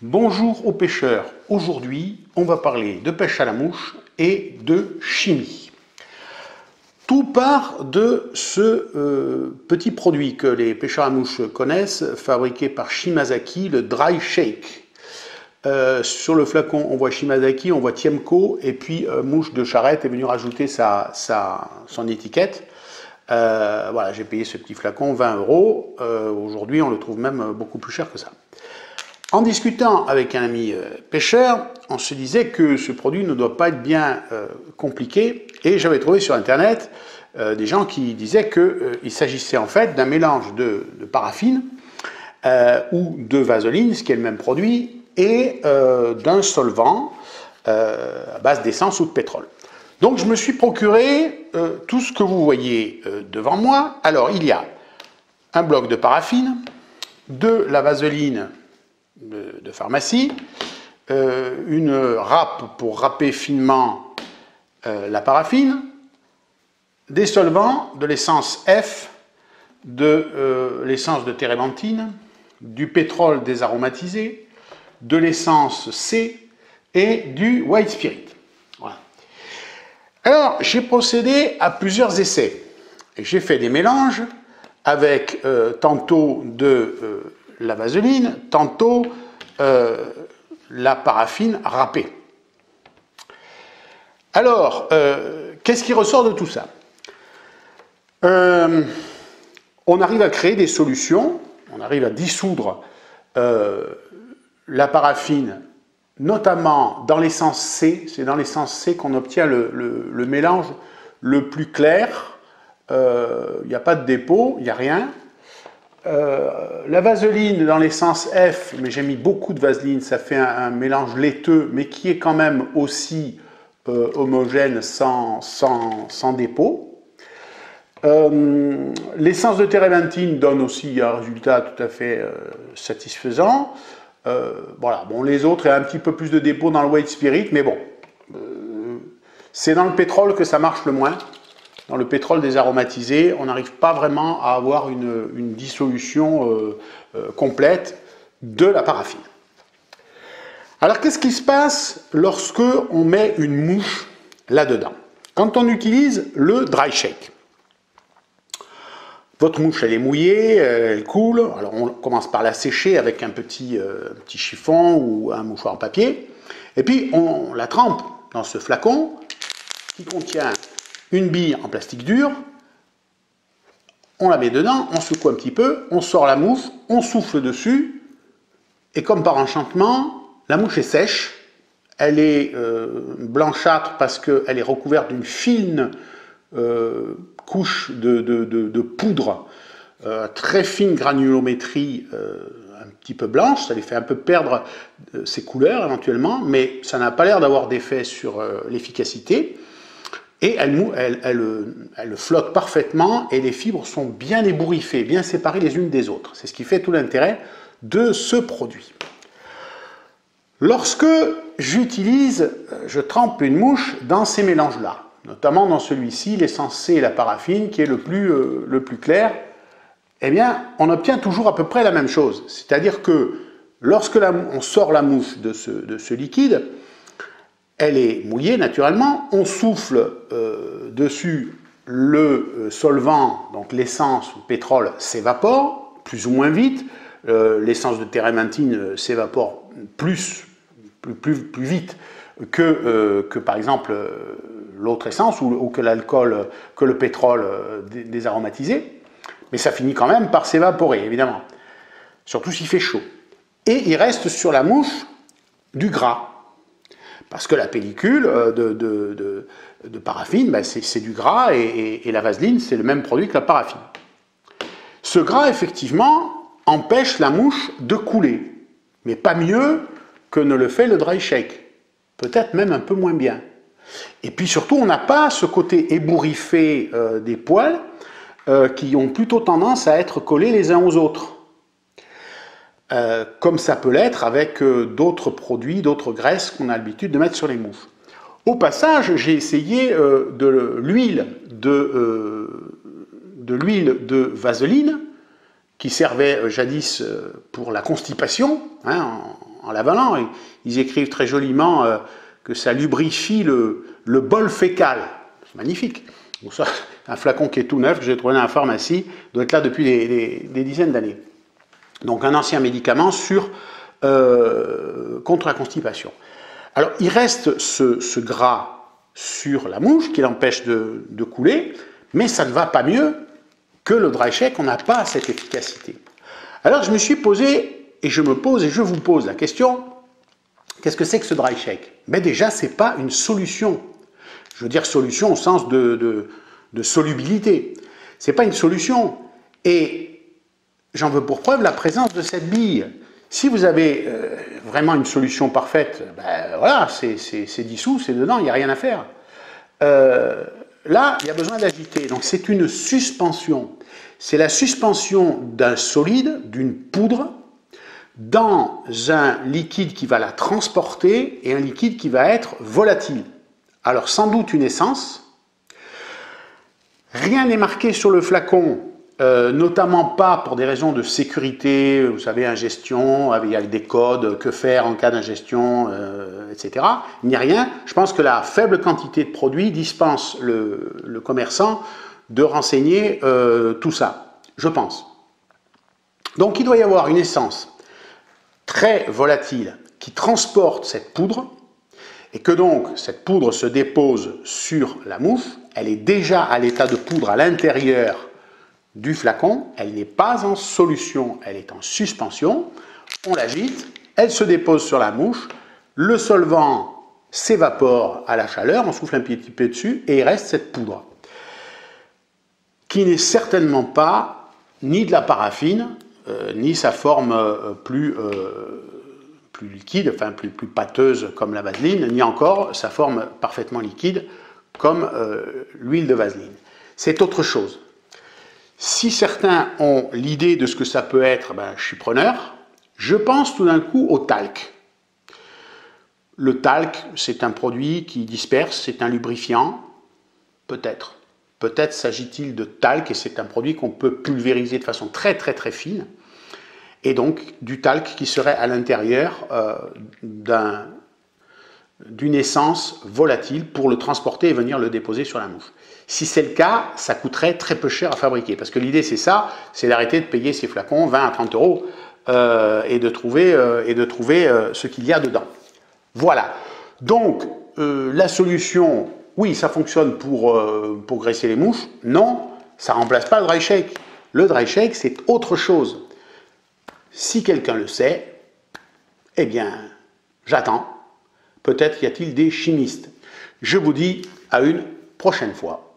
Bonjour aux pêcheurs, aujourd'hui on va parler de pêche à la mouche et de chimie. Tout part de ce petit produit que les pêcheurs à mouche connaissent, fabriqué par Shimazaki, le Dry Shake. Sur le flacon on voit Shimazaki, on voit Tiemco et puis Mouche de Charette est venu rajouter son étiquette. Voilà, j'ai payé ce petit flacon 20 €. Aujourd'hui on le trouve même beaucoup plus cher que ça. En discutant avec un ami pêcheur, on se disait que ce produit ne doit pas être bien compliqué, et j'avais trouvé sur internet des gens qui disaient qu'il s'agissait en fait d'un mélange de paraffine ou de vaseline, ce qui est le même produit, et d'un solvant à base d'essence ou de pétrole. Donc je me suis procuré tout ce que vous voyez devant moi. Alors il y a un bloc de paraffine, de la vaseline de pharmacie, une râpe pour râper finement la paraffine, des solvants, de l'essence F, de l'essence de térébenthine, du pétrole désaromatisé, de l'essence C et du white spirit. Voilà. Alors j'ai procédé à plusieurs essais. J'ai fait des mélanges avec tantôt de la vaseline, tantôt la paraffine râpée. Alors, qu'est-ce qui ressort de tout ça? On arrive à créer des solutions, on arrive à dissoudre la paraffine, notamment dans l'essence C. C'est dans l'essence C qu'on obtient le mélange le plus clair. Il n'y a pas de dépôt, il n'y a rien. La vaseline dans l'essence F, mais j'ai mis beaucoup de vaseline, ça fait un mélange laiteux, mais qui est quand même aussi homogène sans dépôt. L'essence de térébenthine donne aussi un résultat tout à fait satisfaisant. Voilà. Bon, les autres, il y a un petit peu plus de dépôt dans le white spirit, mais bon, c'est dans le pétrole que ça marche le moins. Dans le pétrole désaromatisé, on n'arrive pas vraiment à avoir une dissolution complète de la paraffine. Alors qu'est-ce qui se passe lorsque on met une mouche là-dedans? Quand on utilise le dry shake, votre mouche elle est mouillée, elle coule, alors on commence par la sécher avec un petit chiffon ou un mouchoir en papier, et puis on la trempe dans ce flacon qui contient une bille en plastique dur, on la met dedans, on secoue un petit peu, on sort la mouche, on souffle dessus, et comme par enchantement, la mouche est sèche, elle est blanchâtre parce qu'elle est recouverte d'une fine couche de poudre, très fine granulométrie, un petit peu blanche, ça lui fait un peu perdre ses couleurs éventuellement, mais ça n'a pas l'air d'avoir d'effet sur l'efficacité. Et elle flotte parfaitement et les fibres sont bien ébouriffées, bien séparées les unes des autres. C'est ce qui fait tout l'intérêt de ce produit. Lorsque je trempe une mouche dans ces mélanges-là, notamment dans celui-ci, l'essence C et la paraffine, qui est le plus clair, eh bien, on obtient toujours à peu près la même chose. C'est-à-dire que lorsque on sort la mouche de ce liquide, elle est mouillée naturellement, on souffle dessus le solvant, donc l'essence ou le pétrole s'évapore, plus ou moins vite, l'essence de térébenthine s'évapore plus vite que par exemple l'autre essence ou que l'alcool, que le pétrole désaromatisé, mais ça finit quand même par s'évaporer évidemment, surtout s'il fait chaud. Et il reste sur la mouche du gras. Parce que la pellicule de paraffine, ben c'est du gras et la vaseline, c'est le même produit que la paraffine. Ce gras, effectivement, empêche la mouche de couler, mais pas mieux que ne le fait le dry shake. Peut-être même un peu moins bien. Et puis surtout, on n'a pas ce côté ébouriffé des poils qui ont plutôt tendance à être collés les uns aux autres. Comme ça peut l'être avec d'autres produits, d'autres graisses qu'on a l'habitude de mettre sur les mouches. Au passage, j'ai essayé de l'huile de vaseline qui servait jadis pour la constipation, hein, en l'avalant. Ils écrivent très joliment que ça lubrifie le bol fécal. C'est magnifique. Donc ça, un flacon qui est tout neuf, que j'ai trouvé dans la pharmacie, doit être là depuis des dizaines d'années. Donc un ancien médicament contre la constipation. Alors il reste ce gras sur la mouche qui l'empêche de couler, mais ça ne va pas mieux que le dry shake, on n'a pas cette efficacité. Alors je me suis posé, et je me pose, et je vous pose la question, qu'est-ce que c'est que ce dry shake? Ben déjà, ce n'est pas une solution. Je veux dire solution au sens de solubilité. Ce n'est pas une solution. Et j'en veux pour preuve la présence de cette bille. Si vous avez vraiment une solution parfaite, ben voilà, c'est dissous, c'est dedans, il n'y a rien à faire. Là, il y a besoin d'agiter. Donc c'est une suspension. C'est la suspension d'un solide, d'une poudre, dans un liquide qui va la transporter et un liquide qui va être volatile. Alors sans doute une essence. Rien n'est marqué sur le flacon, notamment pas pour des raisons de sécurité, vous savez, ingestion, avec des codes, que faire en cas d'ingestion, etc. Il n'y a rien. Je pense que la faible quantité de produits dispense le commerçant de renseigner tout ça, je pense. Donc il doit y avoir une essence très volatile qui transporte cette poudre, et que donc cette poudre se dépose sur la mouche. Elle est déjà à l'état de poudre à l'intérieur du flacon, elle n'est pas en solution, elle est en suspension, on l'agite, elle se dépose sur la mouche, le solvant s'évapore à la chaleur, on souffle un petit peu dessus et il reste cette poudre, qui n'est certainement pas ni de la paraffine, ni sa forme plus liquide, enfin plus pâteuse comme la vaseline, ni encore sa forme parfaitement liquide comme l'huile de vaseline. C'est autre chose. Si certains ont l'idée de ce que ça peut être, ben, je suis preneur. Je pense tout d'un coup au talc. Le talc, c'est un produit qui disperse, c'est un lubrifiant, peut-être. Peut-être s'agit-il de talc et c'est un produit qu'on peut pulvériser de façon très très très fine. Et donc du talc qui serait à l'intérieur d'une essence volatile pour le transporter et venir le déposer sur la mouche. Si c'est le cas, ça coûterait très peu cher à fabriquer, parce que l'idée c'est ça, c'est d'arrêter de payer ces flacons 20 à 30 euros et de trouver ce qu'il y a dedans. Voilà. Donc la solution, oui, ça fonctionne pour graisser les mouches. Non, ça ne remplace pas le dry shake. Le dry shake, c'est autre chose. Si quelqu'un le sait, eh bien, j'attends. Peut-être y a-t-il des chimistes. Je vous dis à une prochaine fois.